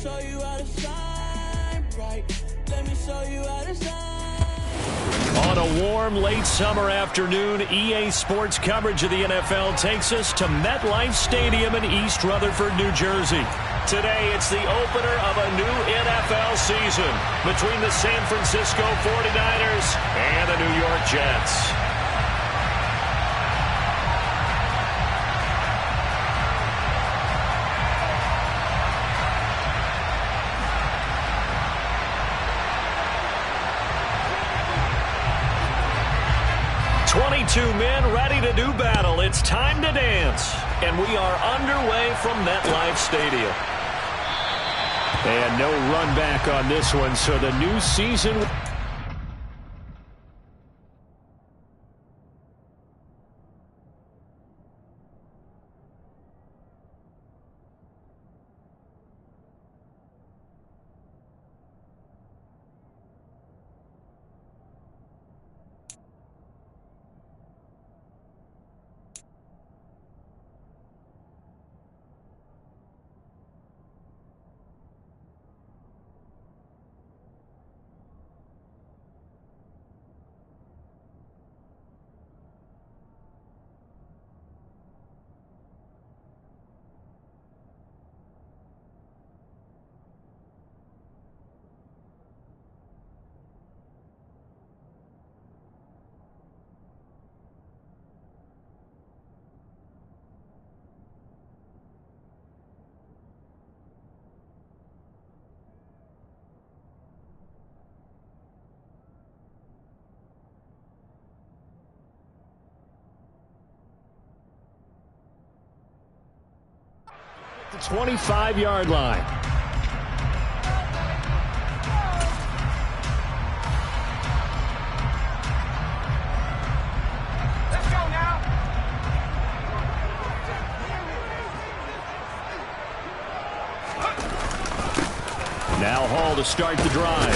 show you how to shine bright. Let me show you how to shine. On a warm, late summer afternoon, EA Sports coverage of the NFL takes us to MetLife Stadium in East Rutherford, New Jersey. Today, it's the opener of a new NFL season between the San Francisco 49ers and the New York Jets. Two men ready to do battle. It's time to dance. And we are underway from MetLife Stadium. And no run back on this one, so the new season... The 25-yard line. Let's go now. Now Hall to start the drive.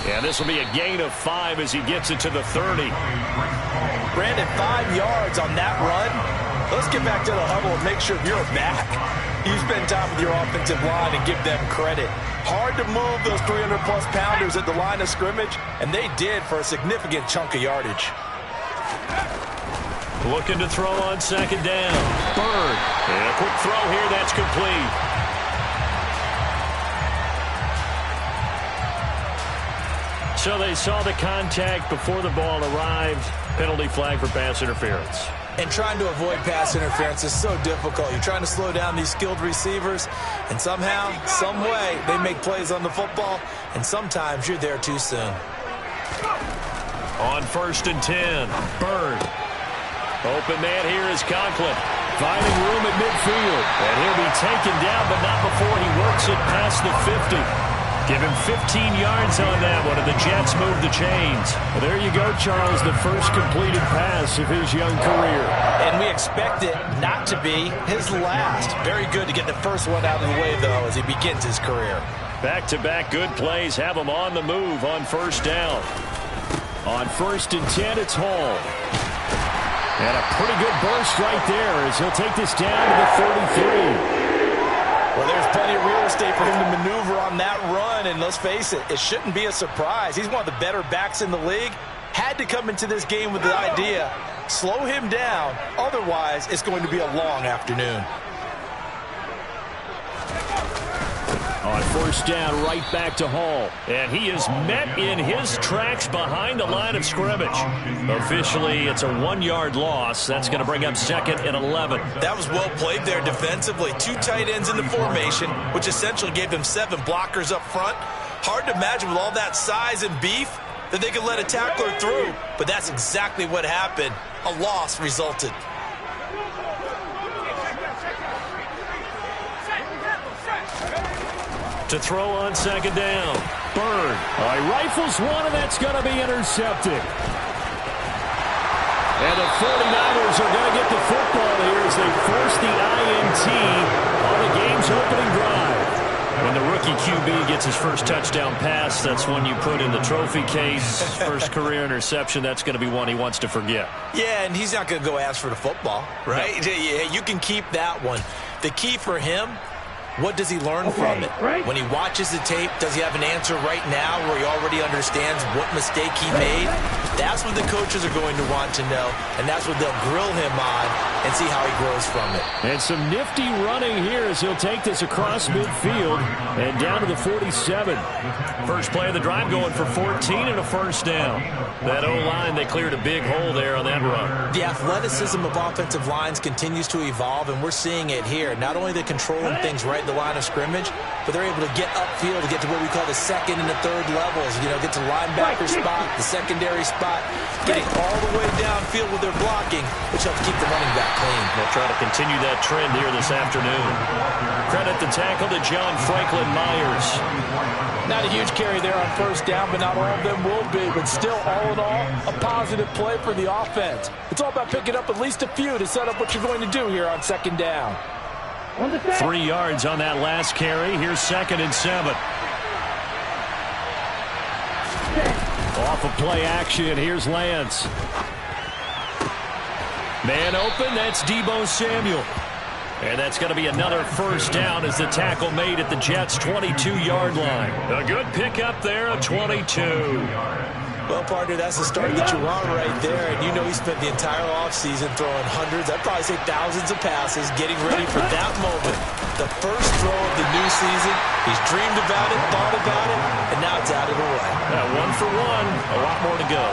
And this will be a gain of 5 as he gets it to the 30. Brandon, 5 yards on that run. Let's get back to the huddle and make sure you're back. You spend time with your offensive line and give them credit. Hard to move those 300-plus pounders at the line of scrimmage, and they did for a significant chunk of yardage. Looking to throw on second down. Bird. And a quick throw here. That's complete. So they saw the contact before the ball arrived. Penalty flag for pass interference. And trying to avoid pass interference is so difficult. You're trying to slow down these skilled receivers, and somehow, some way, they make plays on the football, and sometimes you're there too soon. On 1st and 10, Bird. Open man here is Conklin. Finding room at midfield. And he'll be taken down, but not before he works it past the 50. Give him 15 yards on that one, and the Jets move the chains. Well, there you go, Charles, the first completed pass of his young career. And we expect it not to be his last. Very good to get the first one out of the way, though, as he begins his career. Back-to-back good plays have him on the move on first down. On 1st and 10, it's Hall. And a pretty good burst right there as he'll take this down to the 33. Well, there's plenty of real estate for him to maneuver on that run, and let's face it, it shouldn't be a surprise. He's one of the better backs in the league. Had to come into this game with the idea, slow him down, otherwise it's going to be a long afternoon. On first down, right back to Hall. And he is met in his tracks behind the line of scrimmage. Officially, it's a 1-yard loss. That's going to bring up 2nd and 11. That was well played there defensively. 2 tight ends in the formation, which essentially gave them 7 blockers up front. Hard to imagine with all that size and beef that they could let a tackler through. But that's exactly what happened. A loss resulted. To throw on second down. Bird. He rifles one, and that's going to be intercepted. And the 49ers are going to get the football here as they force the INT on the game's opening drive. When the rookie QB gets his first touchdown pass, that's one you put in the trophy case. First career interception, that's going to be one he wants to forget. Yeah, and he's not going to go ask for the football, right? No. You can keep that one. The key for him What does he learn from it? When he watches the tape, does he have an answer right now where he already understands what mistake he made? That's what the coaches are going to want to know, and that's what they'll grill him on and see how he grows from it. And some nifty running here as he'll take this across midfield and down to the 47. First play of the drive going for 14 and a first down. That O-line, they cleared a big hole there on that run. The athleticism of offensive lines continues to evolve, and we're seeing it here. Not only they're controlling things right at the line of scrimmage, but they're able to get upfield to get to what we call the second and the third levels. You know, get to linebacker spot, the secondary spot, getting all the way downfield with their blocking, which helps keep the running back clean. They'll try to continue that trend here this afternoon. Credit the tackle to John Franklin Myers. Not a huge carry there on first down, but not all of them will be. But still, all in all, a positive play for the offense. It's all about picking up at least a few to set up what you're going to do here on second down. 3 yards on that last carry. Here's 2nd and 7. Off of play action, here's Lance. Man open, that's Deebo Samuel. And that's going to be another first down as the tackle made at the Jets' 22-yard line. A good pickup there of 22. Well, partner, that's the start that you want right there. And you know he spent the entire offseason throwing hundreds, I'd probably say thousands of passes, getting ready for that moment. The first throw of the new season. He's dreamed about it, thought about it, and now it's out of the way. 1 for 1, a lot more to go.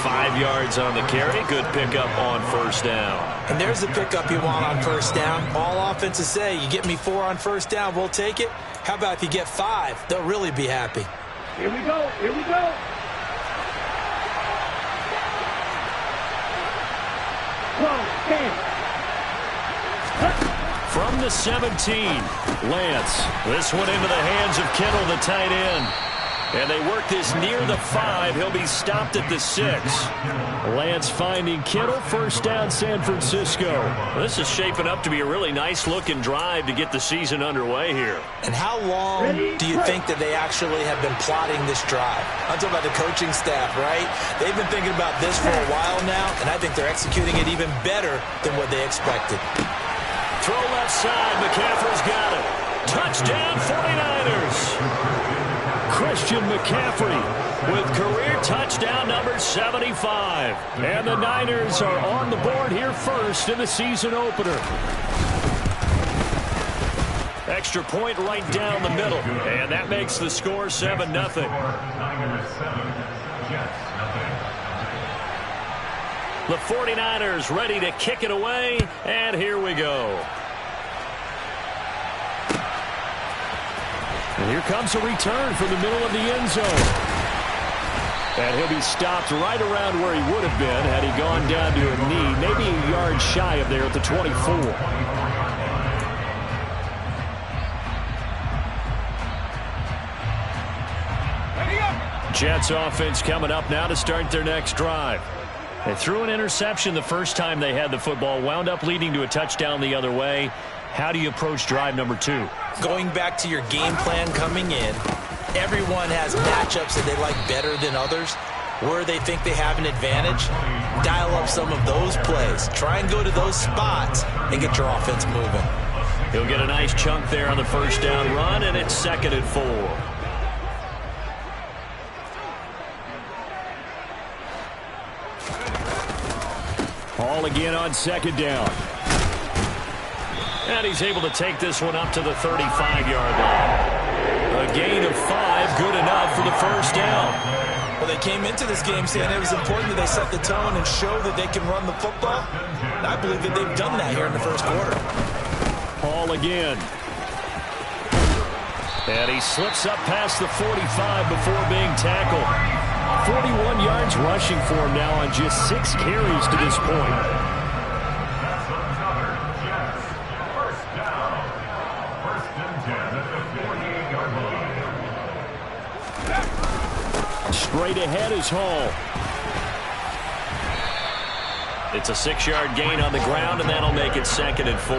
5 yards on the carry. Good pickup on first down. And there's the pickup you want on first down. All offenses say, you get me 4 on first down, we'll take it. How about if you get 5? They'll really be happy. Here we go. Here we go. From the 17, Lance. This one into the hands of Kittle, the tight end. And they work this near the 5. He'll be stopped at the 6. Lance finding Kittle. First down, San Francisco. This is shaping up to be a really nice-looking drive to get the season underway here. And how long do you think that they actually have been plotting this drive? I'm talking about the coaching staff, right? They've been thinking about this for a while now, and I think they're executing it even better than what they expected. Throw left side. McCaffrey's got it. Touchdown, 49ers. Christian McCaffrey with career touchdown number 75. And the Niners are on the board here first in the season opener. Extra point right down the middle. And that makes the score 7-0. The 49ers ready to kick it away. And here we go. And here comes a return from the middle of the end zone. And he'll be stopped right around where he would have been had he gone down to a knee, maybe a yard shy of there at the 24. Jets offense coming up now to start their next drive. They threw an interception the first time they had the football, wound up leading to a touchdown the other way. How do you approach drive number 2? Going back to your game plan coming in, everyone has matchups that they like better than others. Where they think they have an advantage, dial up some of those plays. Try and go to those spots and get your offense moving. He'll get a nice chunk there on the first down run, and it's 2nd and 4. Hall again on 2nd down. And he's able to take this one up to the 35-yard line. A gain of 5, good enough for the first down. Well, they came into this game saying it was important that they set the tone and show that they can run the football. And I believe that they've done that here in the first quarter. Hall again. And he slips up past the 45 before being tackled. 41 yards rushing for him now on just 6 carries to this point. Straight ahead is Hall. It's a 6-yard gain on the ground, and that'll make it 2nd and 4.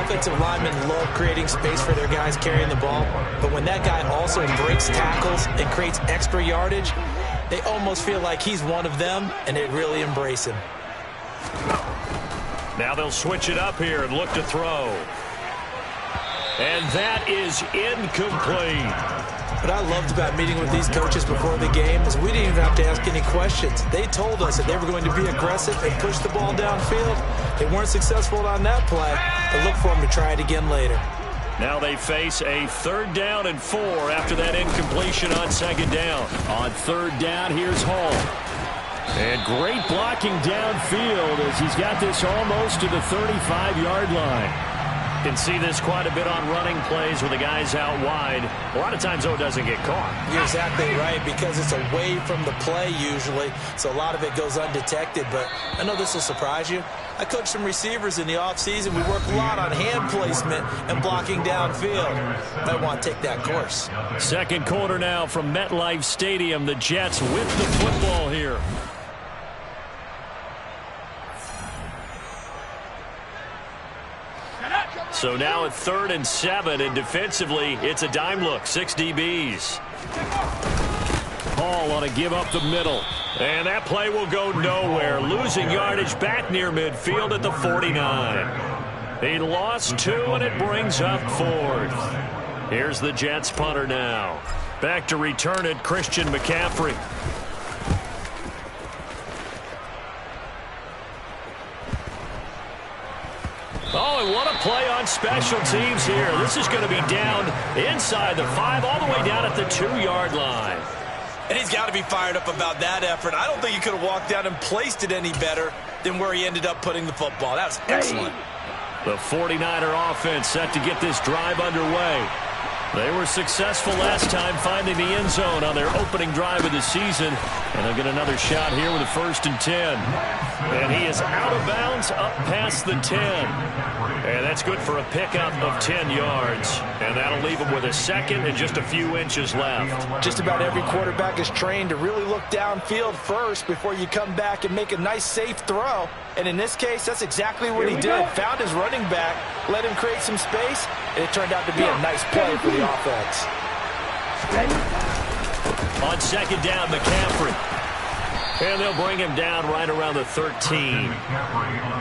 Offensive linemen love creating space for their guys carrying the ball, but when that guy also breaks tackles and creates extra yardage, they almost feel like he's one of them, and they really embrace him. Now they'll switch it up here and look to throw. And that is incomplete. What I loved about meeting with these coaches before the game is we didn't even have to ask any questions. They told us that they were going to be aggressive and push the ball downfield. They weren't successful on that play, but look for them to try it again later. Now they face a 3rd down and 4 after that incompletion on 2nd down. On 3rd down, here's Hall. And great blocking downfield as he's got this almost to the 35-yard line. You can see this quite a bit on running plays with the guys out wide. A lot of times, though, it doesn't get caught. You're exactly right, because it's away from the play usually, so a lot of it goes undetected. But I know this will surprise you. I coached some receivers in the offseason. We work a lot on hand placement and blocking downfield. Might want to take that course. 2nd quarter now from MetLife Stadium. The Jets with the football here. So now at 3rd and 7, and defensively, it's a dime look. 6 DBs. Hall on a give up the middle. And that play will go nowhere. Losing yardage back near midfield at the 49. He lost 2, and it brings up 4th. Here's the Jets punter now. Back to return it, Christian McCaffrey. Oh, and what a play on special teams here. This is going to be down inside the 5, all the way down at the 2-yard line. And he's got to be fired up about that effort. I don't think he could have walked down and placed it any better than where he ended up putting the football. That was excellent. The 49er offense set to get this drive underway. They were successful last time finding the end zone on their opening drive of the season. And they'll get another shot here with a 1st and 10. And he is out of bounds up past the 10. And that's good for a pickup of 10 yards. And that'll leave him with a 2nd and just a few inches left. Just about every quarterback is trained to really look downfield first before you come back and make a nice, safe throw. And in this case, that's exactly what he did. Found his running back, let him create some space, and it turned out to be a nice play for the offense. On 2nd down, McCaffrey. And they'll bring him down right around the 13.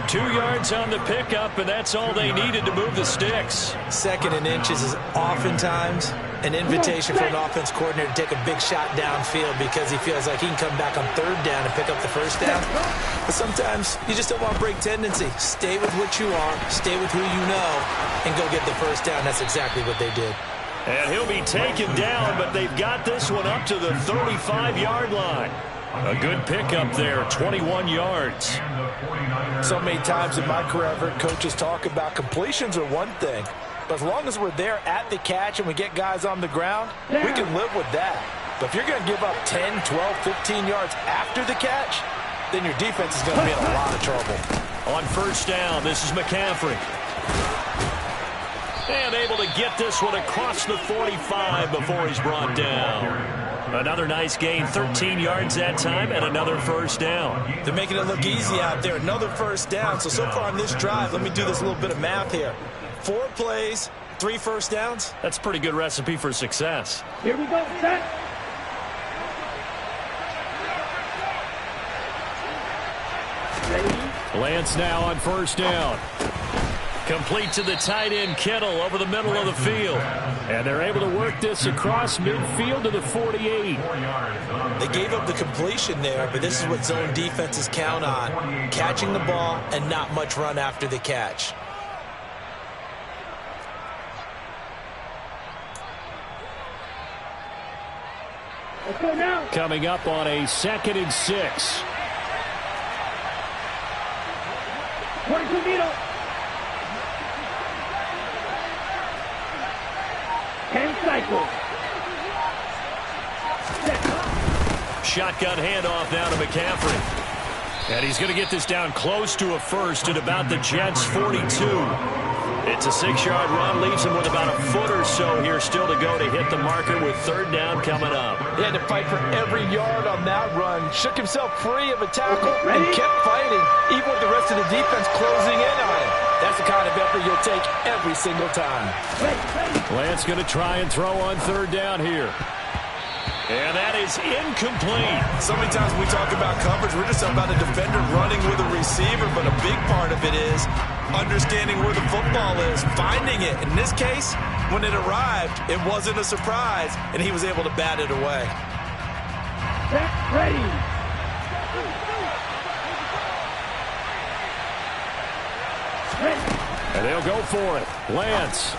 2 yards on the pickup, and that's all they needed to move the sticks. 2nd and inches is oftentimes an invitation for an offense coordinator to take a big shot downfield because he feels like he can come back on 3rd down and pick up the 1st down. But sometimes you just don't want to break tendency. Stay with what you are, stay with who you know, and go get the 1st down. That's exactly what they did. And he'll be taken down, but they've got this one up to the 35-yard line. A good pickup there, 21 yards. So many times in my career, I've heard coaches talk about completions are one thing. But as long as we're there at the catch and we get guys on the ground, we can live with that. But if you're going to give up 10, 12, 15 yards after the catch, then your defense is going to be in a lot of trouble. On 1st down, this is McCaffrey. And able to get this one across the 45 before he's brought down. Another nice gain, 13 yards that time, and another 1st down. They're making it look easy out there. Another 1st down. So far on this drive, let me do this little bit of math here. 4 plays, 3 1st downs. That's a pretty good recipe for success. Here we go, set. Lance now on 1st down. Complete to the tight end, Kittle, over the middle of the field. And they're able to work this across midfield to the 48. They gave up the completion there, but this is what zone defenses count on. Catching the ball and not much run after the catch. Let's go now. Coming up on a 2nd and 6. 22 needle. 10 cycles. Shotgun handoff now to McCaffrey. And he's going to get this down close to a 1st at about the Jets' 42. It's a 6-yard run, leaves him with about a foot or so here still to go to hit the marker with 3rd down coming up. He had to fight for every yard on that run. Shook himself free of a tackle and kept fighting, even with the rest of the defense closing in on him. That's the kind of effort you'll take every single time. Lance going to try and throw on 3rd down here. And that is incomplete. So many times when we talk about coverage, we're just about a defender running with a receiver, but a big part of it is understanding where the football is, finding it. In this case, when it arrived, it wasn't a surprise, and he was able to bat it away. Set, ready. And they'll go for it. Lance.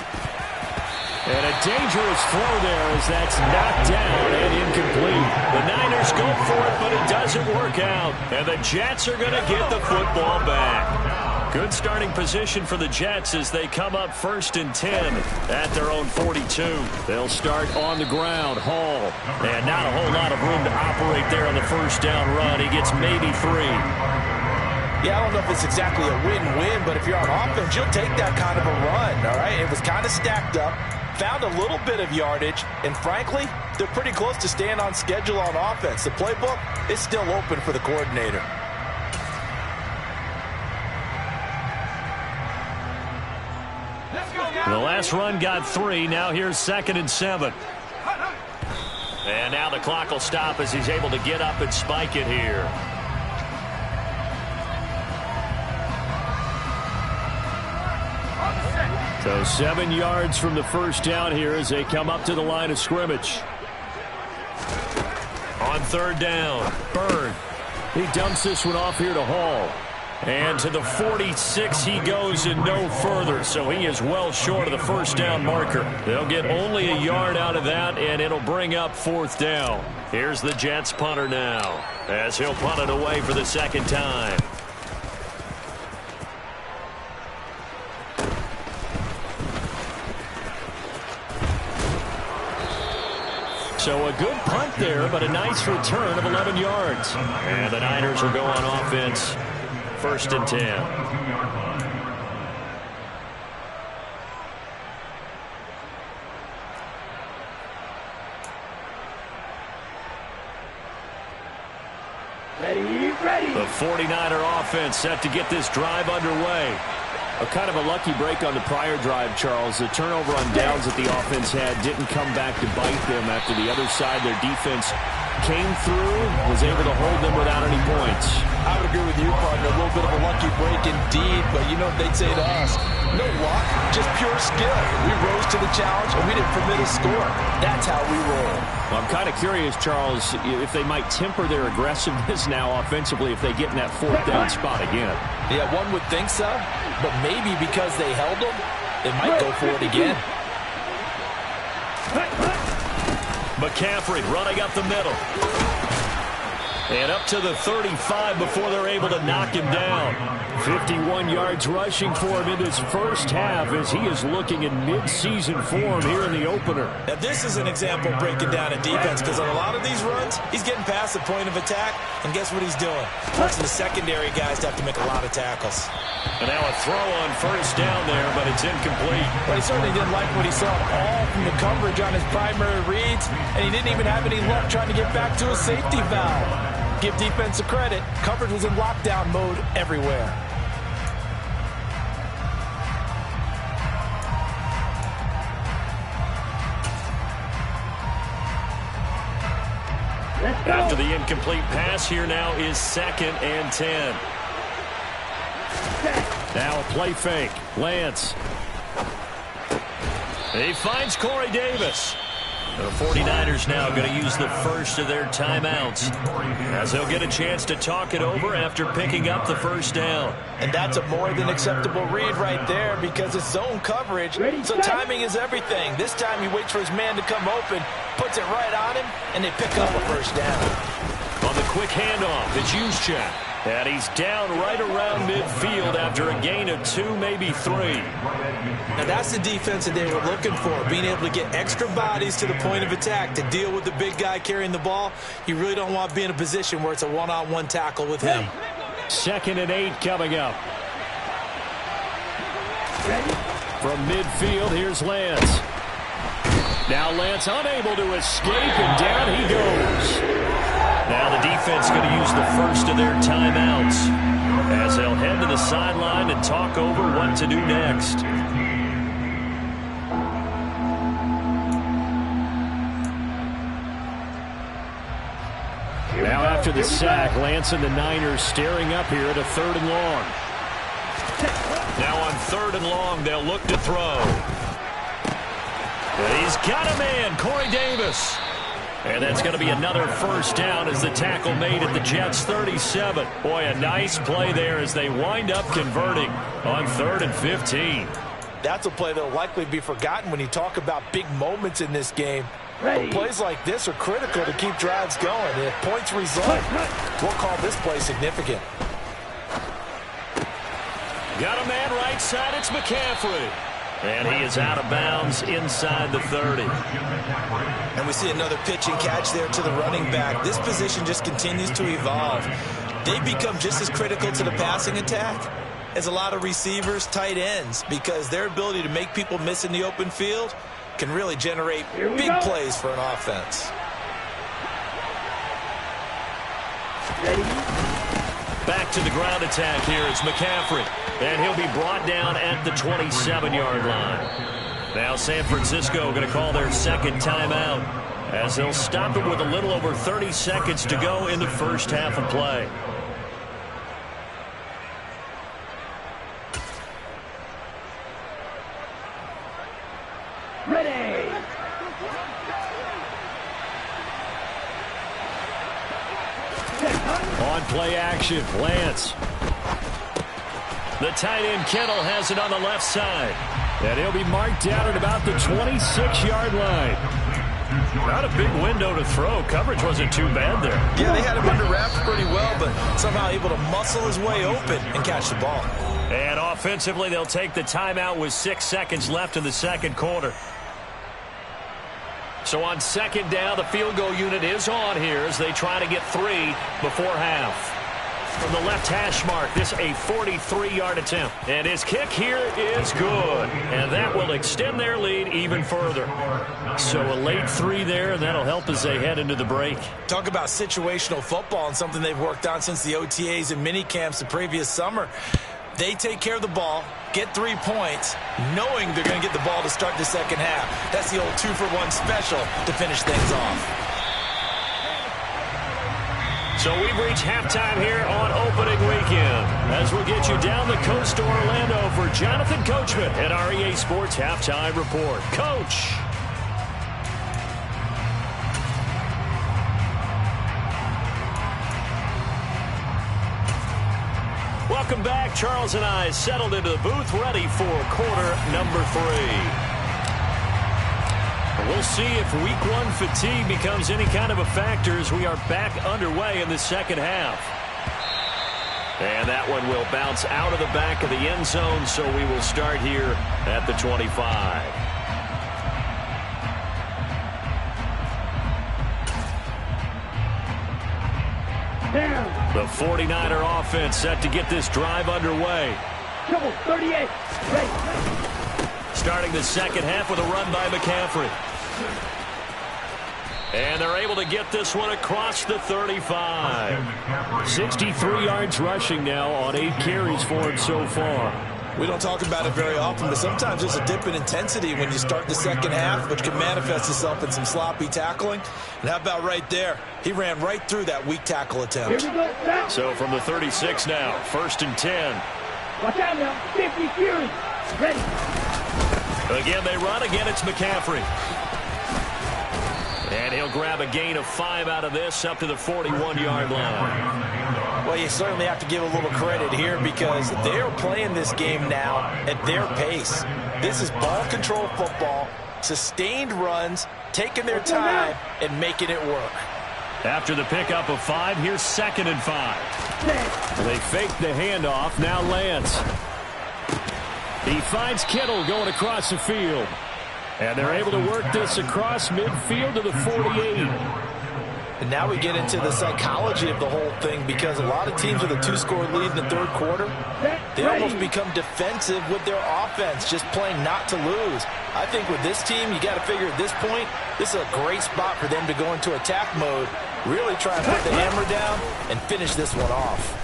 And a dangerous throw there as that's knocked down and incomplete. The Niners go for it, but it doesn't work out. And the Jets are going to get the football back. Good starting position for the Jets as they come up 1st and 10 at their own 42. They'll start on the ground. Hall. And not a whole lot of room to operate there on the first down run. He gets maybe 3. Yeah, I don't know if it's exactly a win-win, but if you're on offense, you'll take that kind of a run, all right? It was kind of stacked up, found a little bit of yardage, and frankly, they're pretty close to staying on schedule on offense. The playbook is still open for the coordinator. The last run got 3. Now here's 2nd and 7. And now the clock will stop as he's able to get up and spike it here. So 7 yards from the first down here as they come up to the line of scrimmage. On 3rd down, Byrd. He dumps this one off here to Hall. And to the 46 he goes and no further. So he is well short of the first down marker. They'll get only a yard out of that, and it'll bring up 4th down. Here's the Jets punter now as he'll punt it away for the 2nd time. So a good punt there, but a nice return of 11 yards. And the Niners will go on offense. 1st and 10. Ready. The 49er offense set to get this drive underway. A kind of a lucky break on the prior drive, Charles. The turnover on downs that the offense had didn't come back to bite them after the other side. Their defense came through, was able to hold them without any points. I would agree with you, partner. A little bit of a lucky break indeed, but you know what they'd say to us? No luck, just pure skill. We rose to the challenge, and we didn't permit a score. That's how we roll. Well, I'm kind of curious, Charles, if they might temper their aggressiveness now offensively if they get in that 4th down spot again. Yeah, one would think so, but maybe because they held them, they might go for it again. McCaffrey running up the middle. And up to the 35 before they're able to knock him down. 51 yards rushing for him in this first half as he is looking in mid-season form here in the opener. Now, this is an example of breaking down a defense because on a lot of these runs, he's getting past the point of attack, and guess what he's doing? Forcing the secondary guys to have to make a lot of tackles. And now a throw on first down there, but it's incomplete. But he certainly didn't like what he saw at all from the coverage on his primary reads, and he didn't even have any luck trying to get back to a safety valve. Give defense a credit. Coverage was in lockdown mode everywhere. After the incomplete pass, here now is 2nd and 10. Now a play fake. Lance. He finds Corey Davis. The 49ers now going to use the first of their timeouts as they'll get a chance to talk it over after picking up the first down. And that's a more than acceptable read right there because it's zone coverage, so timing is everything. This time he waits for his man to come open, puts it right on him, and they pick up a first down. On the quick handoff, it's Juszczyk. And he's down right around midfield after a gain of 2, maybe 3. Now that's the defense that they were looking for, being able to get extra bodies to the point of attack to deal with the big guy carrying the ball. You really don't want to be in a position where it's a one-on-one tackle with him. 2nd and 8 coming up. From midfield, here's Lance. Now Lance unable to escape, and down he goes. Now the defense going to use the first of their timeouts as they'll head to the sideline and talk over what to do next. after the sack. Lance and the Niners staring up here at a 3rd and long. Now on 3rd and long, they'll look to throw. And he's got a man, Corey Davis. And that's going to be another first down as the tackle made at the Jets' 37. Boy, a nice play there as they wind up converting on 3rd and 15. That's a play that will likely be forgotten when you talk about big moments in this game. But plays like this are critical to keep drives going. And if points result, we'll call this play significant. Got a man right side. It's McCaffrey. And he is out of bounds inside the 30. And we see another pitch and catch there to the running back. This position just continues to evolve. They become just as critical to the passing attack as a lot of receivers, tight ends, because their ability to make people miss in the open field can really generate big plays for an offense. Back to the ground attack here. It's McCaffrey. And he'll be brought down at the 27-yard line. Now San Francisco going to call their second timeout as they'll stop it with a little over 30 seconds to go in the first half of play. Ready. On play action, Lance. The tight end Kittle has it on the left side. And he'll be marked down at about the 26-yard line. Not a big window to throw. Coverage wasn't too bad there. Yeah, they had him under wraps pretty well, but somehow able to muscle his way open and catch the ball. And offensively, they'll take the timeout with 6 seconds left in the second quarter. So on second down, the field goal unit is on here as they try to get 3 before half. From the left hash mark, this a 43-yard attempt. And his kick here is good. And that will extend their lead even further. So a late 3 there, and that'll help as they head into the break. Talk about situational football and something they've worked on since the OTAs and mini camps the previous summer. They take care of the ball, get 3 points, knowing they're going to get the ball to start the second half. That's the old 2-for-1 special to finish things off. So we've reached halftime here on opening weekend as we'll get you down the coast to Orlando for Jonathan Coachman at our EA Sports Halftime Report. Coach. Welcome back. Charles and I settled into the booth ready for quarter number 3. We'll see if week 1 fatigue becomes any kind of a factor as we are back underway in the second half. And that one will bounce out of the back of the end zone, so we will start here at the 25. The 49er offense set to get this drive underway. Double 38. Ready. Starting the second half with a run by McCaffrey. And they're able to get this one across the 35. 63 yards rushing now on 8 carries for him so far. We don't talk about it very often, but sometimes there's a dip in intensity when you start the second half, which can manifest itself in some sloppy tackling. And how about right there? He ran right through that weak tackle attempt. Here we go. Back. So from the 36 now, 1st and 10. Watch out now. 50 Fury. Ready. Again, they run. Again, it's McCaffrey. And he'll grab a gain of 5 out of this up to the 41-yard line. Well, you certainly have to give a little credit here because they're playing this game now at their pace. This is ball control football, sustained runs, taking their time and making it work. After the pickup of 5, here's 2nd and 5. They fake the handoff. Now Lance. He finds Kittle going across the field. And they're able to work this across midfield to the 48. And now we get into the psychology of the whole thing because a lot of teams with a 2-score lead in the third quarter, they almost become defensive with their offense, just playing not to lose. I think with this team, you got to figure at this point, this is a great spot for them to go into attack mode, really try and put the hammer down and finish this one off.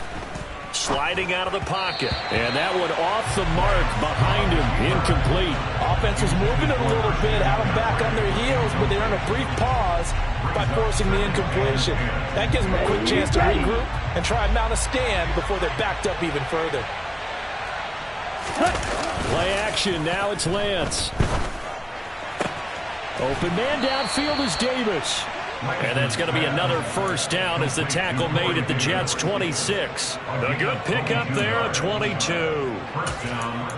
Sliding out of the pocket. And that one off the mark behind him. Incomplete. Offense is moving it a little bit, out of back on their heels, but they earn a brief pause by forcing the incompletion. That gives them a quick chance to regroup and try and mount a stand before they're backed up even further. Play action. Now it's Lance. Open man downfield is Davis. And that's going to be another first down as the tackle made at the Jets' 26. A good pickup there at 22.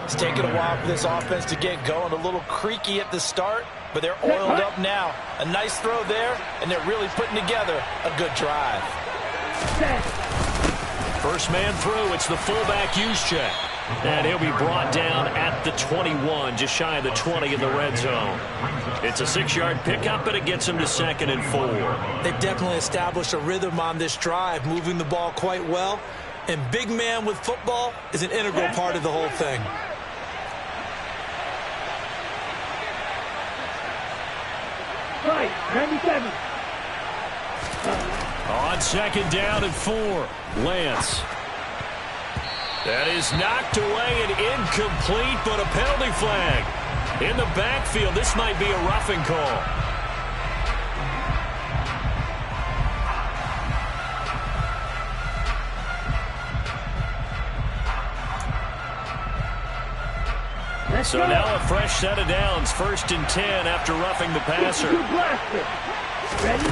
It's taken a while for this offense to get going. A little creaky at the start, but they're oiled up now. A nice throw there, and they're really putting together a good drive. First man through. It's the fullback Juszczyk. And he'll be brought down at the 21, just shy of the 20 in the red zone. It's a 6-yard pickup, but it gets him to 2nd and 4. They definitely established a rhythm on this drive, moving the ball quite well. And big man with football is an integral part of the whole thing. Right, 97. On 2nd down and 4, Lance. That is knocked away and incomplete, but a penalty flag. In the backfield, this might be a roughing call. So now a fresh set of downs, 1st and 10 after roughing the passer. Ready?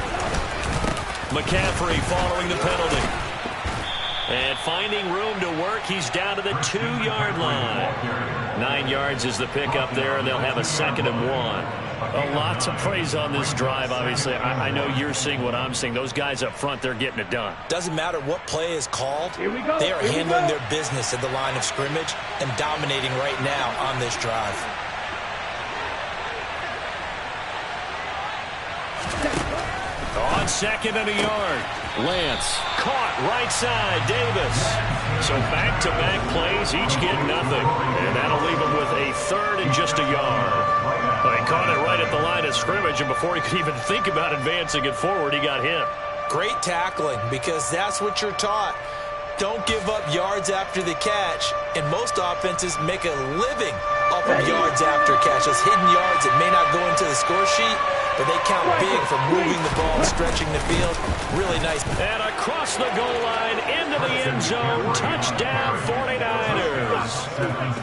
McCaffrey following the penalty. And finding room to work, he's down to the 2-yard line. 9 yards is the pickup there, and they'll have a 2nd and 1. A lot to praise on this drive, obviously. I know you're seeing what I'm seeing. Those guys up front, they're getting it done. Doesn't matter what play is called. Here we go. They are handling their business at the line of scrimmage and dominating right now on this drive. On 2nd and a yard, Lance caught right side, Davis. So back-to-back plays, each get nothing. And that'll leave him with a 3rd and just a yard. Well, he caught it right at the line of scrimmage, and before he could even think about advancing it forward, he got hit. Great tackling, because that's what you're taught. Don't give up yards after the catch, and most offenses make a living off of yards after catch. Those hidden yards that may not go into the score sheet, but they count big for moving the ball and stretching the field. Really nice. And across the goal line, into the end zone, touchdown 49ers.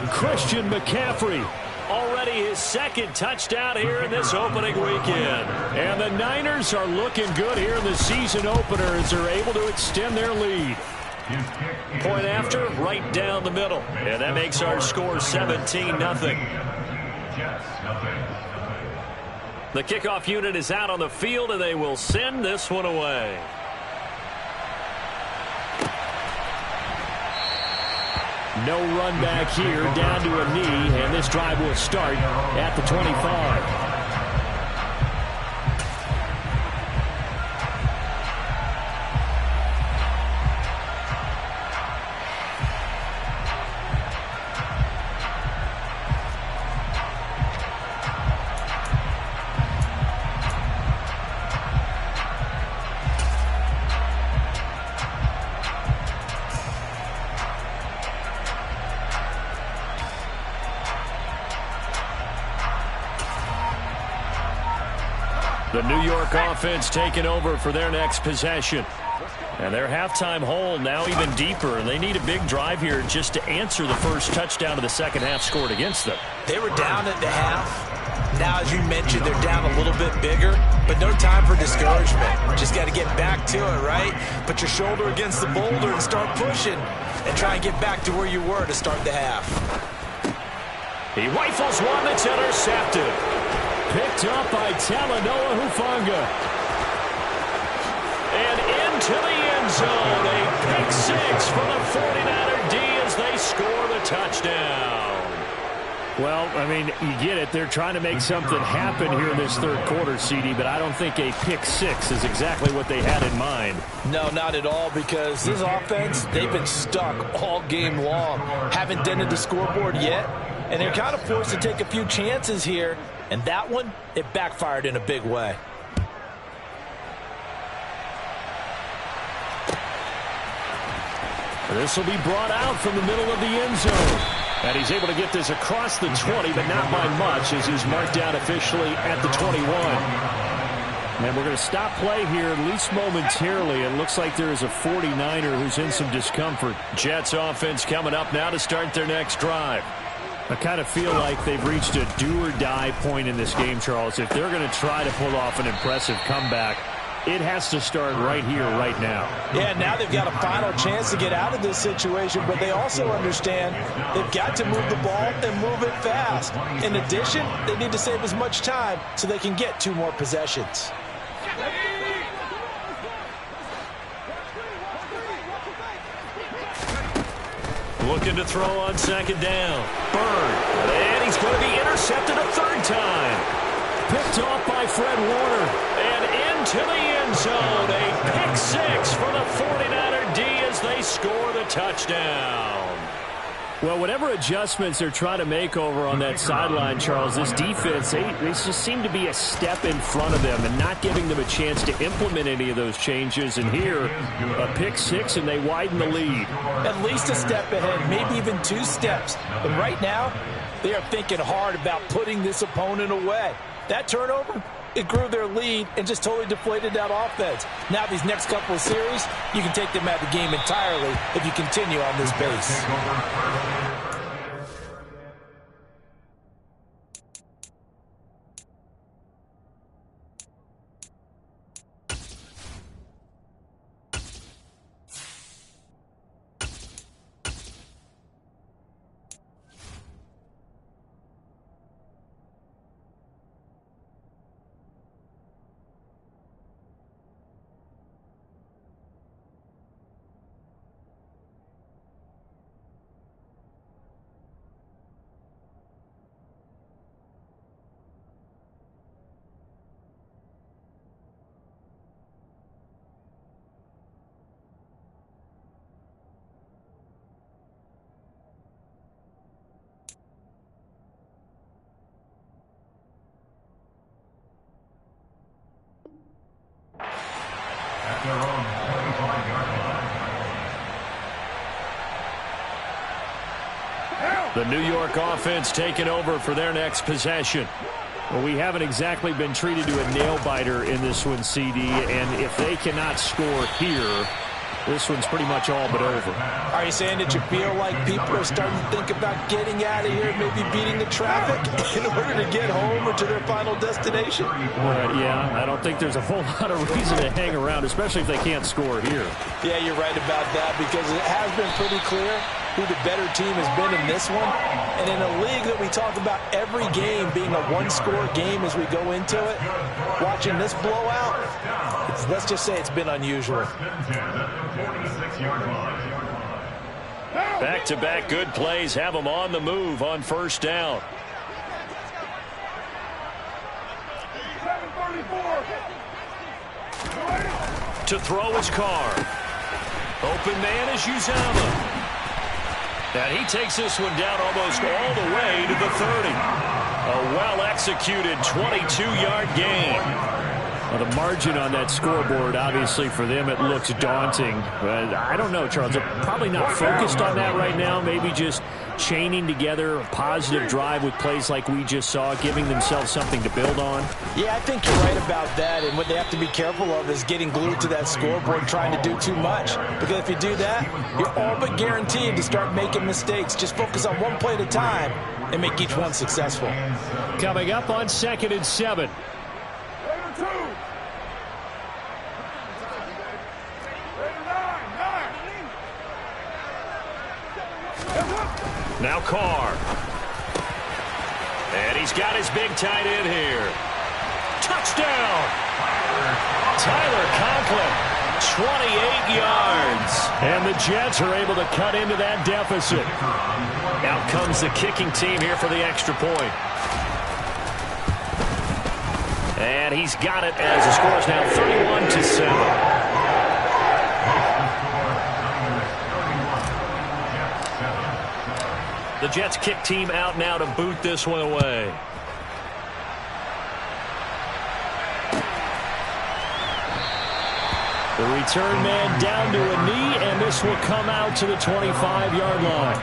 Christian McCaffrey, already his 2nd touchdown here in this opening weekend. And the Niners are looking good here in the season opener as they're able to extend their lead. Point after, right down the middle. And that makes our score 17-0. The kickoff unit is out on the field, and they will send this one away. No run back here, down to a knee, and this drive will start at the 25. The New York offense taking over for their next possession. And their halftime hole now even deeper. And they need a big drive here just to answer the first touchdown of the second half scored against them. They were down at the half. Now, as you mentioned, they're down a little bit bigger, but no time for discouragement. Just got to get back to it, right? Put your shoulder against the boulder and start pushing and try and get back to where you were to start the half. He rifles one that's intercepted. Picked up by Talanoa Hufanga. And into the end zone. A pick six for the 49er D as they score the touchdown. Well, I mean, you get it. They're trying to make something happen here in this third quarter, CD, but I don't think a pick six is exactly what they had in mind. No, not at all, because this offense, they've been stuck all game long. Haven't dented the scoreboard yet, and they're kind of forced to take a few chances here. And that one, it backfired in a big way. This will be brought out from the middle of the end zone. And he's able to get this across the 20, but not by much, as he's marked down officially at the 21. And we're going to stop play here, at least momentarily. It looks like there is a 49er who's in some discomfort. Jets offense coming up now to start their next drive. I kind of feel like they've reached a do-or-die point in this game, Charles. If they're going to try to pull off an impressive comeback, it has to start right here, right now. Yeah, now they've got a final chance to get out of this situation, but they also understand they've got to move the ball and move it fast. In addition, they need to save as much time so they can get 2 more possessions. Looking to throw on second down. Bird. And he's going to be intercepted a 3rd time. Picked off by Fred Warner. And into the end zone. A pick 6 for the 49er D as they score the touchdown. Well, whatever adjustments they're trying to make over on that sideline, Charles, this defense, they just seem to be a step in front of them and not giving them a chance to implement any of those changes. And here, a pick 6, and they widen the lead. At least a step ahead, maybe even 2 steps. But right now, they are thinking hard about putting this opponent away. That turnover, it grew their lead and just totally deflated that offense. Now these next couple of series, you can take them out of the game entirely if you continue on this pace. The New York offense taking over for their next possession. Well, we haven't exactly been treated to a nail-biter in this one, CD, and if they cannot score here, this one's pretty much all but over. Are you saying that you feel like people are starting to think about getting out of here, maybe beating the traffic in order to get home or to their final destination? Yeah, I don't think there's a whole lot of reason to hang around, especially if they can't score here. Yeah, you're right about that, because it has been pretty clear who the better team has been in this one. And in a league that we talk about every game being a one-score game as we go into it, watching this blowout, let's just say it's been unusual. Back-to-back good plays have them on the move on first down. To throw is Carr. Open man is Uzomah. And he takes this one down almost all the way to the 30. A well-executed 22-yard gain. Well, the margin on that scoreboard, obviously, for them, it looks daunting. But I don't know, Charles. They're probably not focused on that right now. Maybe just chaining together a positive drive with plays like we just saw, giving themselves something to build on. Yeah, I think you're right about that. And what they have to be careful of is getting glued to that scoreboard, trying to do too much. Because if you do that, you're all but guaranteed to start making mistakes. Just focus on one play at a time and make each one successful. Coming up on 2nd and 7. Now Carr. And he's got his big tight end here. Touchdown! Tyler Conklin, 28 yards. And the Jets are able to cut into that deficit. Out comes the kicking team here for the extra point. And he's got it as the score is now 31-7. The Jets kick team out now to boot this one away. The return man down to a knee, and this will come out to the 25-yard line.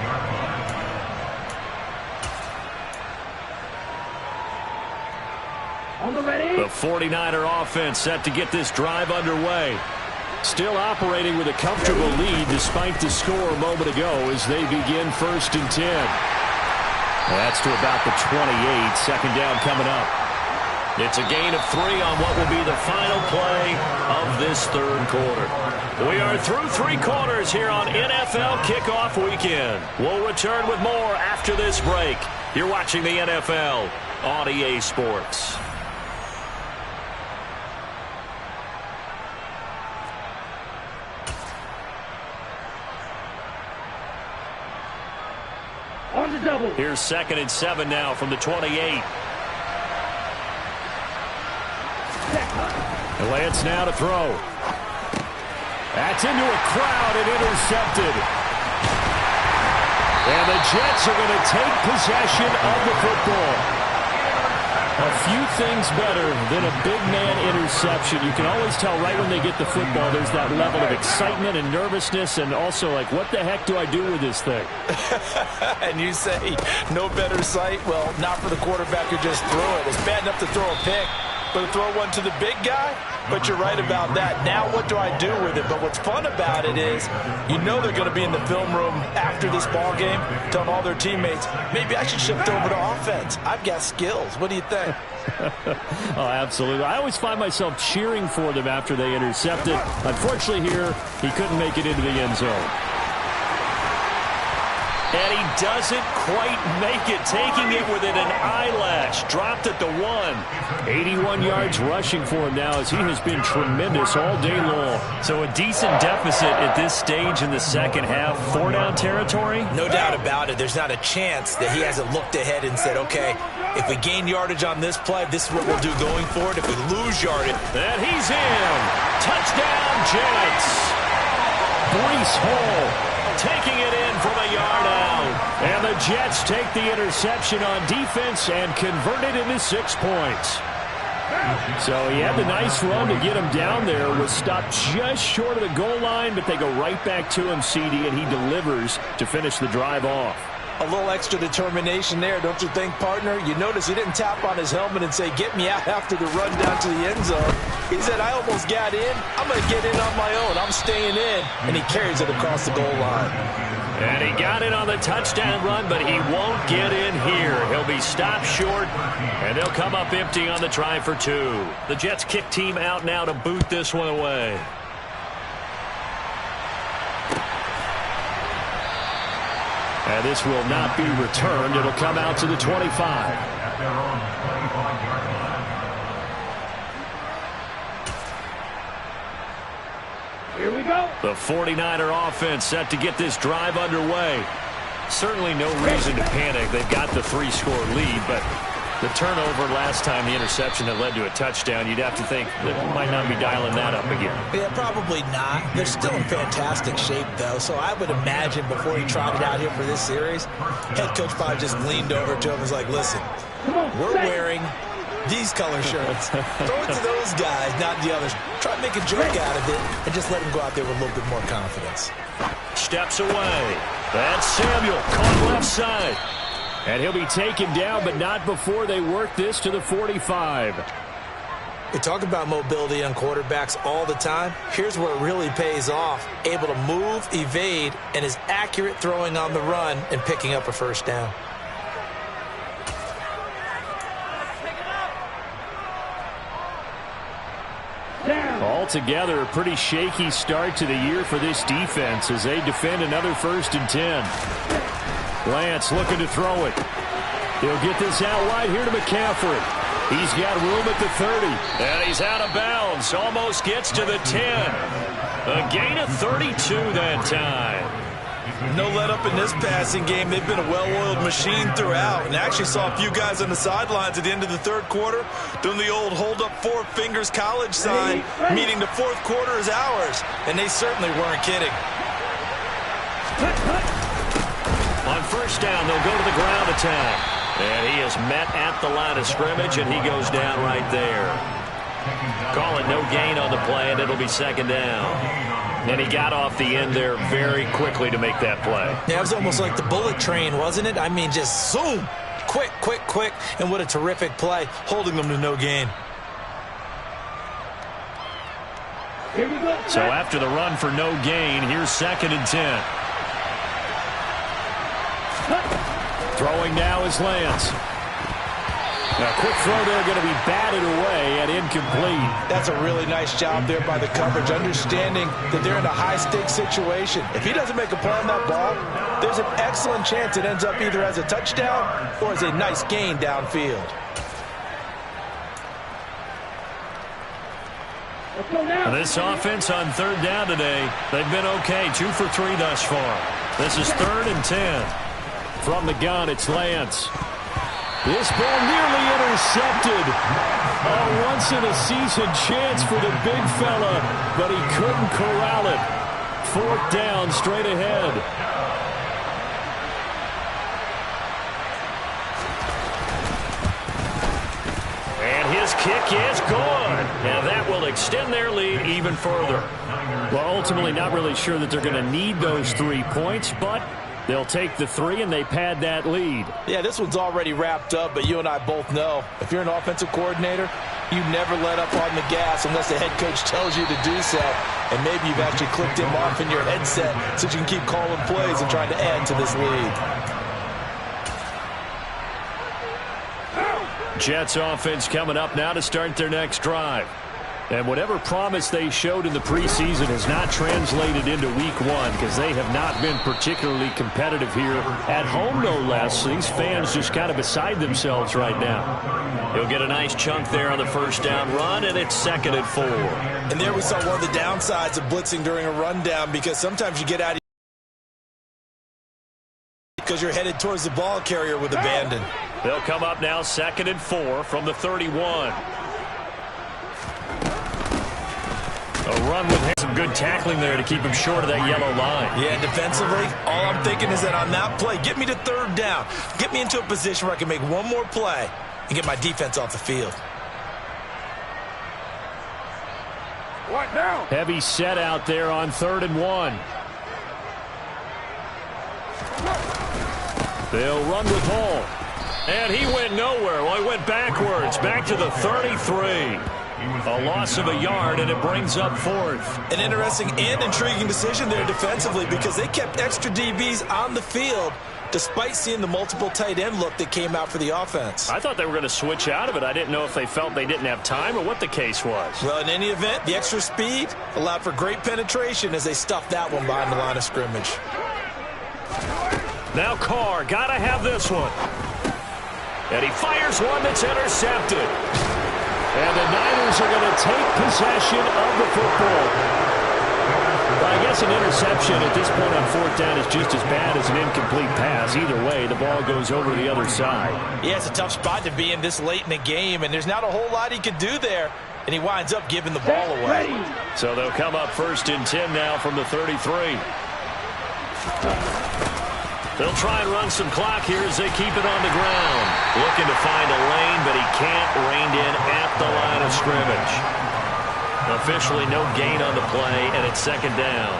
On the ready. The The 49er offense set to get this drive underway. Still operating with a comfortable lead despite the score a moment ago as they begin 1st and 10. That's to about the 28. Second down coming up. It's a gain of 3 on what will be the final play of this third quarter. We are through 3 quarters here on NFL Kickoff Weekend. We'll return with more after this break. You're watching the NFL on EA Sports. On the double. Here's 2nd and 7 now from the 28. Lance now to throw. That's into a crowd and intercepted. And the Jets are going to take possession of the football. A few things better than a big man interception. You can always tell right when they get the football, there's that level of excitement and nervousness and also like, what the heck do I do with this thing? And you say, no better sight? Well, not for the quarterback who just threw it. It's bad enough to throw a pick, but to throw one to the big guy? But you're right about that. Now what do I do with it? But what's fun about it is you know they're going to be in the film room after this ball game telling all their teammates, maybe I should shift over to offense. I've got skills. What do you think? Oh, absolutely. I always find myself cheering for them after they intercept it. Unfortunately here, he couldn't make it into the end zone. And he doesn't quite make it, taking it within an eyelash. Dropped at the 1. 81 yards rushing for him now as he has been tremendous all day long. So a decent deficit at this stage in the second half. 4-down territory? No doubt about it. There's not a chance that he hasn't looked ahead and said, okay, if we gain yardage on this play, this is what we'll do going forward. If we lose yardage. And he's in. Touchdown, Jets. Breece Hall taking it in from a yard out. And the Jets take the interception on defense and convert it into 6 points. So he had the nice run to get him down there. Was stopped just short of the goal line, but they go right back to him, CD, and he delivers to finish the drive off. A little extra determination there, don't you think, partner? You notice he didn't tap on his helmet and say, get me out after the run down to the end zone. He said, I almost got in. I'm going to get in on my own. I'm staying in. And he carries it across the goal line. And he got it on the touchdown run, but he won't get in here. He'll be stopped short, and they'll come up empty on the try for 2. The Jets kick team out now to boot this one away. And this will not be returned. It'll come out to the 25. Here we go. The 49er offense set to get this drive underway. Certainly no reason to panic. They've got the 3-score lead, but the turnover last time, the interception that led to a touchdown, you'd have to think that might not be dialing that up again. Yeah, probably not. They're still in fantastic shape, though, so I would imagine before he trotted out here for this series, head coach probably just leaned over to him and was like, listen, we're wearing these color shirts. Throw it to those guys, not the others. Try to make a joke out of it and just let them go out there with a little bit more confidence. Steps away. That's Samuel, caught left side. And he'll be taken down, but not before they work this to the 45. We talk about mobility on quarterbacks all the time. Here's where it really pays off. Able to move, evade, and is accurate throwing on the run and picking up a first down. Altogether, a pretty shaky start to the year for this defense as they defend another 1st and 10. Lance looking to throw it. He'll get this out wide here to McCaffrey. He's got room at the 30. And he's out of bounds. Almost gets to the 10. A gain of 32 that time. No let up in this passing game. They've been a well-oiled machine throughout. And actually saw a few guys on the sidelines at the end of the third quarter doing the old hold up 4 fingers college sign, meaning the fourth quarter is ours. And they certainly weren't kidding. On first down, they'll go to the ground attack. And he is met at the line of scrimmage, and he goes down right there. Call it no gain on the play, and it'll be second down. And he got off the end there very quickly to make that play. Yeah, it was almost like the bullet train, wasn't it? I mean, just zoom. Quick, quick, quick. And what a terrific play, holding them to no gain. Here we go. So after the run for no gain, here's 2nd and 10. Throwing now is Lance. Now, quick throw there, going to be batted away and incomplete. That's a really nice job there by the coverage, understanding that they're in a high-stakes situation. If he doesn't make a play on that ball, there's an excellent chance it ends up either as a touchdown or as a nice gain downfield. Let's go now. This offense on 3rd down today, they've been okay, 2 for 3 thus far. This is 3rd and 10. From the gun, it's Lance. This ball nearly intercepted. A once-in-a-season chance for the big fella, but he couldn't corral it. 4th down, straight ahead. And his kick is good. And that will extend their lead even further. Well, ultimately, not really sure that they're going to need those 3 points, but they'll take the 3 and they pad that lead. Yeah, this one's already wrapped up, but you and I both know if you're an offensive coordinator, you never let up on the gas unless the head coach tells you to do so. And maybe you've actually clicked him off in your headset so you can keep calling plays and trying to add to this lead. Jets offense coming up now to start their next drive. And whatever promise they showed in the preseason has not translated into week 1 because they have not been particularly competitive here at home, no less. These fans just kind of beside themselves right now. He'll get a nice chunk there on the 1st down run, and it's 2nd and 4. And there we saw one of the downsides of blitzing during a rundown, because sometimes you get out of because you're headed towards the ball carrier with abandon. They'll come up now 2nd and 4 from the 31. A run with some good tackling there to keep him short of that yellow line. Yeah, defensively, all I'm thinking is that on that play, get me to 3rd down. Get me into a position where I can make one more play and get my defense off the field. What now? Heavy set out there on 3rd and 1. They'll run with Hall. And he went nowhere. Well, he went backwards, back to the 33. A loss of a yard, and it brings up 4th. An interesting and intriguing decision there defensively, because they kept extra DBs on the field despite seeing the multiple tight end look that came out for the offense. I thought they were going to switch out of it. I didn't know if they felt they didn't have time or what the case was. Well, in any event, the extra speed allowed for great penetration as they stuffed that one behind the line of scrimmage. Now Carr, got to have this one. And he fires one that's intercepted. And the Niners are going to take possession of the football. Well, I guess an interception at this point on 4th down is just as bad as an incomplete pass. Either way, the ball goes over the other side. Yeah, it's a tough spot to be in this late in the game, and there's not a whole lot he could do there, and he winds up giving the ball away. So they'll come up 1st and 10 now from the 33. They'll try and run some clock here as they keep it on the ground. Looking to find a lane, but he can't rein in at the line of scrimmage. Officially no gain on the play, and it's 2nd down.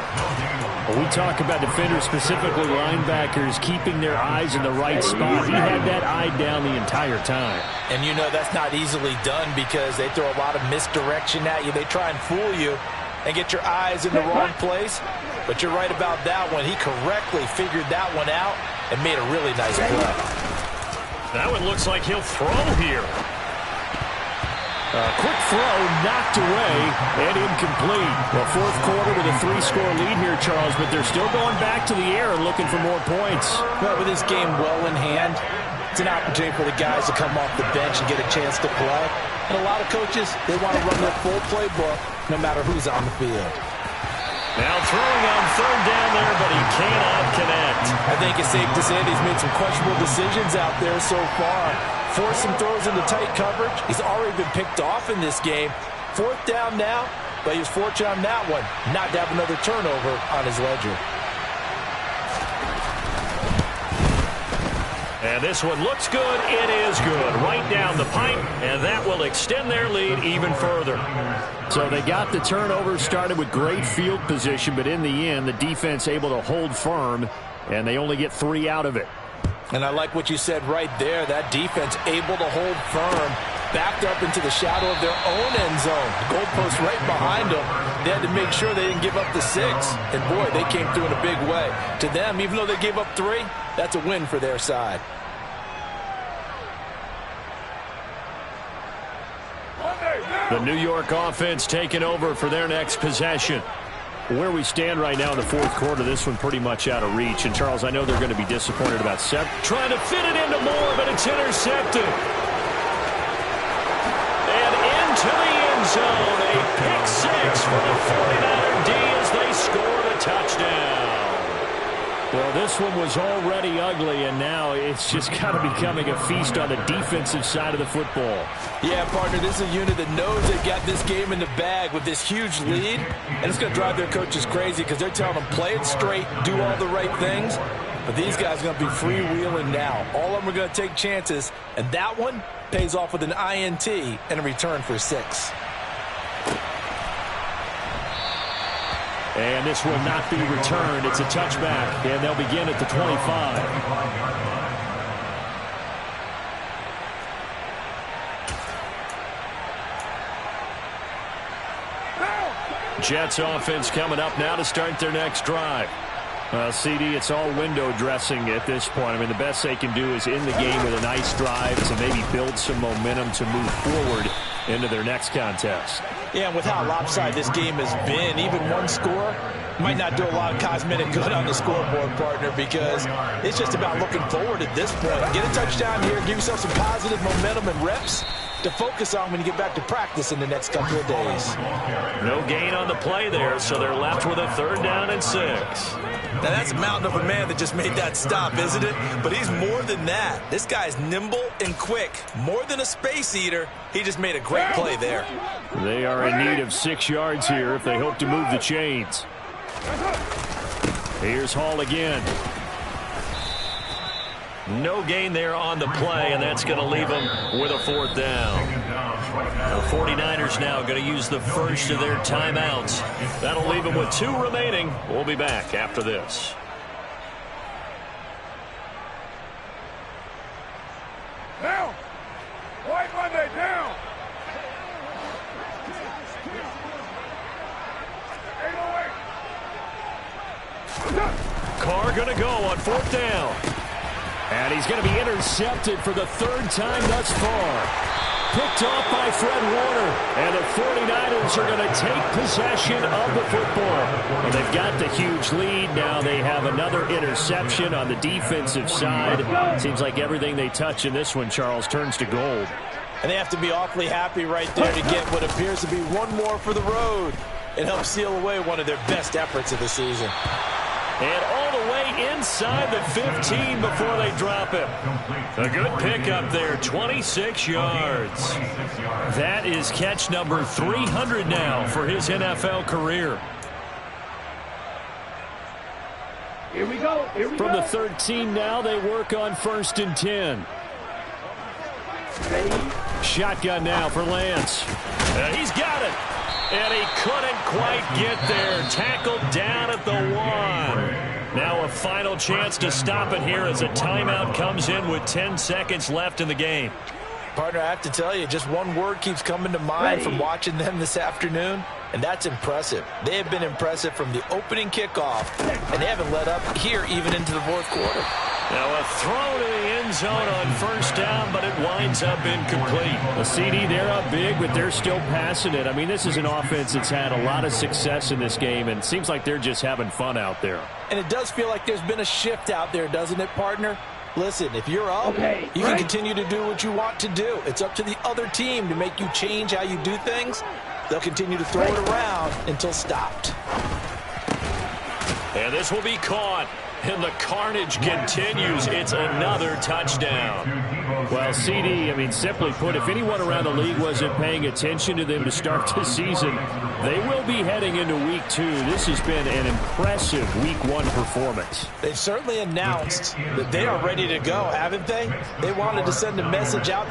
Well, we talk about defenders, specifically linebackers, keeping their eyes in the right spot. He had that eye down the entire time. And you know that's not easily done because they throw a lot of misdirection at you. They try and fool you and get your eyes in the wrong place. But you're right about that one. He correctly figured that one out and made a really nice play. That one looks like he'll throw here. Quick throw knocked away and incomplete. Well, 4th quarter with a 3-score lead here, Charles, but they're still going back to the air and looking for more points. Well, with this game well in hand, it's an opportunity for the guys to come off the bench and get a chance to play. And a lot of coaches, they want to run their full playbook no matter who's on the field. Now throwing on 3rd down there, but he cannot connect. I think it's safe to say that he's made some questionable decisions out there so far. Forced some throws into tight coverage. He's already been picked off in this game. 4th down now, but he was fortunate on that one not to have another turnover on his ledger. And this one looks good. It is good. Right down the pipe, and that will extend their lead even further. So they got the turnover, started with great field position, but in the end, the defense able to hold firm, and they only get 3 out of it. And I like what you said right there. That defense able to hold firm backed up into the shadow of their own end zone. The goalpost right behind them. They had to make sure they didn't give up the 6. And, boy, they came through in a big way. To them, even though they gave up 3, that's a win for their side. The New York offense taking over for their next possession. Where we stand right now in the fourth quarter, this one pretty much out of reach. And, Charles, I know they're going to be disappointed about trying to fit it into Moore, but it's intercepted. And into the end zone, a pick 6 for the 49er D as they score the touchdown. Well, this one was already ugly, and now it's just kind of becoming a feast on the defensive side of the football. Yeah, partner, this is a unit that knows they've got this game in the bag with this huge lead, and it's going to drive their coaches crazy because they're telling them play it straight, do all the right things, but these guys are going to be freewheeling now. All of them are going to take chances, and that one pays off with an INT and a return for 6. And this will not be returned. It's a touchback, and they'll begin at the 25. Jets offense coming up now to start their next drive. CD, it's all window dressing at this point. I mean, the best they can do is in the game with a nice drive to maybe build some momentum to move forward into their next contest. Yeah, and with how lopsided this game has been, even one score might not do a lot of cosmetic good on the scoreboard, partner, because it's just about looking forward at this point. Get a touchdown here, give yourself some positive momentum and reps to focus on when you get back to practice in the next couple of days. No gain on the play there, so they're left with a 3rd down and 6. Now, that's a mountain of a man that just made that stop, isn't it? But he's more than that. This guy's nimble and quick. More than a space eater, he just made a great play there. They are in need of 6 yards here if they hope to move the chains. Here's Hall again. No gain there on the play, and that's going to leave them with a 4th down. The 49ers now going to use the first of their timeouts. That'll leave them with 2 remaining. We'll be back after this. Down! White Monday, down! 808! Carr going to go on 4th down. And he's going to be intercepted for the 3rd time thus far. Picked off by Fred Warner. And the 49ers are going to take possession of the football. Well, they've got the huge lead. Now they have another interception on the defensive side. Seems like everything they touch in this one, Charles, turns to gold. And they have to be awfully happy right there to get what appears to be one more for the road. It helps seal away one of their best efforts of the season. And all the way inside the 15 before they drop him. A good pickup there, 26 yards. That is catch number 300 now for his NFL career. Here we go. Here we From go. the 13 now, they work on 1st and 10. Shotgun now for Lance. He's got it. And he couldn't quite get there. Tackled down at the 1. Now a final chance to stop it here as a timeout comes in with 10 seconds left in the game. Partner, I have to tell you, just one word keeps coming to mind from watching them this afternoon, and that's impressive. They have been impressive from the opening kickoff, and they haven't let up here even into the 4th quarter. Now a throw to the end zone on 1st down, but it winds up incomplete. A CD, they're up big, but they're still passing it. I mean, this is an offense that's had a lot of success in this game, and it seems like they're just having fun out there. And it does feel like there's been a shift out there, doesn't it, partner? Listen, if you're up, you can continue to do what you want to do. It's up to the other team to make you change how you do things. They'll continue to throw it around until stopped. And this will be caught. And the carnage continues. It's another touchdown. Well, CD, I mean, simply put, if anyone around the league wasn't paying attention to them to start the season, they will be heading into Week 2. This has been an impressive Week 1 performance. They've certainly announced that they are ready to go, haven't they? They wanted to send a message out